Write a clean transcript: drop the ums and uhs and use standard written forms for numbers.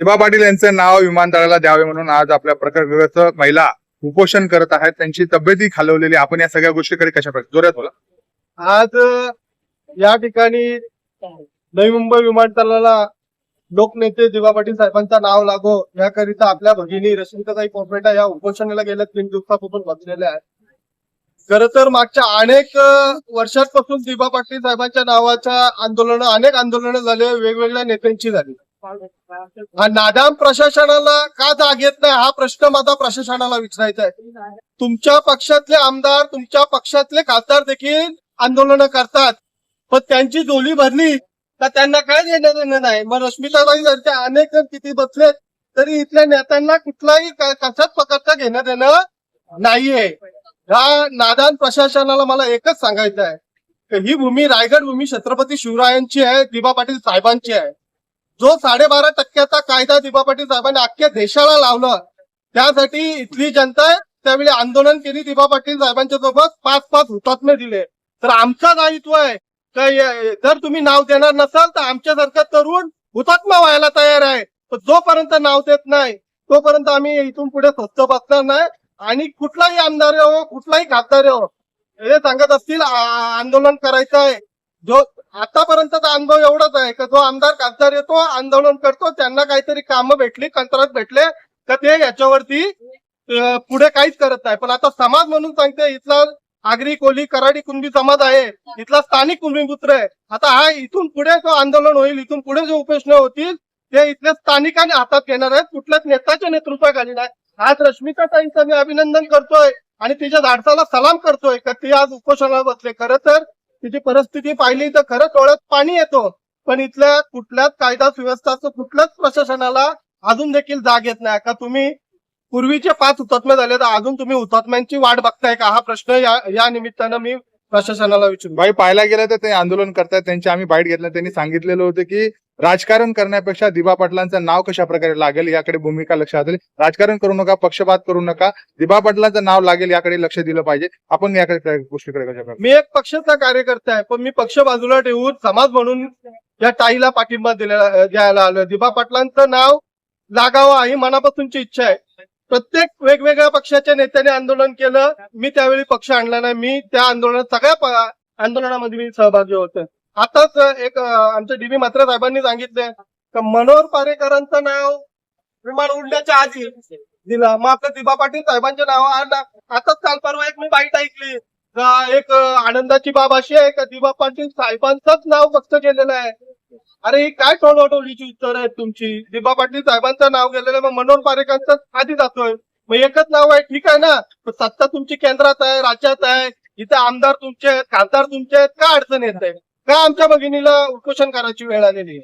दिबा पाटील यांचं नाव विमानतळाला द्यावे म्हणून आज आपल्या प्रकल्पाचं महिला उपोषण करत आहेत. त्यांची तब्येती खालवलेली. आपण या सगळ्या गोष्टीकडे कशा प्रकारे जोरात बोला. आज या ठिकाणी नवी मुंबई विमानतळाला लोकनेते दिबा पाटील साहेबांचं नाव लागो याकरिता आपल्या भगिनी रश्मिताताई पोपेटा या उपोषणाला गेल्या 3 दिवसापासून बसलेल्या आहेत. खर तर मागच्या अनेक वर्षांपासून दिबा पाटील साहेबांच्या नावाच्या अनेक आंदोलनं झाले, वेगवेगळ्या नेत्यांची झाली. हा नादाम प्रशासनाला का जाग येत नाही हा प्रश्न माझा प्रशासनाला विचारायचा आहे. तुमच्या पक्षातले आमदार, तुमच्या पक्षातले खासदार देखील आंदोलनं करतात, पण त्यांची झोली भरली तर त्यांना काय देणं नाही. मग रश्मिताताई जर अनेक जण किती बसलेत तरी इथल्या नेत्यांना कुठलाही कशाच प्रकारचं घेणं देणं नाहीये. ह्या नादान प्रशासनाला मला एकच सांगायचं आहे की ही भूमी रायगड भूमी छत्रपती शिवरायांची आहे, दिबा पाटील साहेबांची आहे. जो 12.5% कायदा दिबा पाटील साहेबांनी अख्ख्या देशाला लावलं, त्यासाठी इथली जनता त्यावेळी आंदोलन केली. दिबा पाटील साहेबांच्या सोबत 5 हुतात्मे दिले. तर आमचं दायित्व आहे जर तुम्ही नाव देणार नसाल तर आमच्यासारखा तरुण हुतात्मा व्हायला तयार आहे. पण जोपर्यंत नाव देत नाही तोपर्यंत आम्ही इथून पुढे स्वस्त बसणार नाही. आणि कुठलाही आमदार हो, कुठलाही खासदार हो, हे सांगत असतील आंदोलन करायचं आहे. जो आतापर्यंतचा अनुभव एवढाच आहे की जो आमदार खासदार येतो, आंदोलन करतो, त्यांना काहीतरी कामं भेटली, कंत्राट भेटले तर ते याच्यावरती पुढे काहीच करत नाही. पण आता समाज म्हणून सांगते, इथला आगरी कोली कराडी कुणबी समाज आहे, इथला स्थानिक भूमिपुत्र आहे. आता हा इथून पुढे जो आंदोलन होईल, इथून पुढे जो उपोषण होतील ते इथल्या स्थानिकांनी हातात घेणार आहेत, कुठल्याच नेत्याच्या नेतृत्वाखाली नाही. आज रश्मिताताईंचं मी अभिनंदन करतोय आणि तिच्या धाडसाला सलाम करतोय का ती आज उपोषणाला बसले. खरं तर तिची परिस्थिती पाहिली तर खरंच डोळ्यात पाणी येतो. पण इथल्या कुठल्याच कायदा सुव्यवस्थाचं कुठल्याच प्रशासनाला अजून देखील जाग येत नाही. का तुम्ही पूर्वीचे 5 हुतात्मे झाले तर अजून तुम्ही हुतात्म्यांची वाट बघताय का? हा प्रश्न या निमित्तानं मी प्रशासनाला विचारू. बाई पाहायला गेलं तर ते आंदोलन करतायत. त्यांची आम्ही बाईट घेतलं. त्यांनी सांगितलेलं होतं की राजकारण करण्यापेक्षा दिबा पाटलांचं नाव कशा प्रकारे लागेल याकडे भूमिका लक्षात आली. राजकारण करू नका, पक्षपात करू नका, दिबा पाटलांचं नाव लागेल याकडे लक्ष दिलं पाहिजे. आपण याकडे गोष्टीकडे कशा प्रकारे? मी एक पक्षाचा कार्यकर्ता आहे, पण मी पक्ष बाजूला ठेवून समाज म्हणून या ताईला पाठिंबा द्यायला आलोय. दिबा पाटलांचं नाव लागावं ही मनापासूनची इच्छा आहे. प्रत्येक वेगवेगळ्या पक्षाच्या नेत्याने आंदोलन केलं, मी त्यावेळी पक्ष आणला नाही. मी त्या आंदोलनात सगळ्या आंदोलनामध्ये मी सहभागी होतो. आताच एक आमच्या डीबी म्हात्रे साहेबांनी सांगितले की मनोहर पारेकरांचं नाव विमान उडण्याच्या आधी दिलं, मग आपल्या दिबा पाटील साहेबांचे नाव आताच काल परवा एक मी बाईट ऐकली. एक आनंदाची बाब अशी आहे का दिबा पाटील साहेबांचंच नाव फक्त केलेलं आहे. अरे ही काय टोळवटोळीची उत्तर आहेत तुमची? दिबा पाटील साहेबांचं नाव गेलेलं, मग मनोहर पारेकरांचं आधी जातोय. मग एकच नाव आहे, ठीक आहे ना. सत्ता तुमची केंद्रात आहे, राज्यात आहे, इथे आमदार तुमचे आहेत, खासदार तुमचे आहेत, का अडचण येत आहे? का आमच्या भगिनीला उपोषण करायची वेळ आलेली?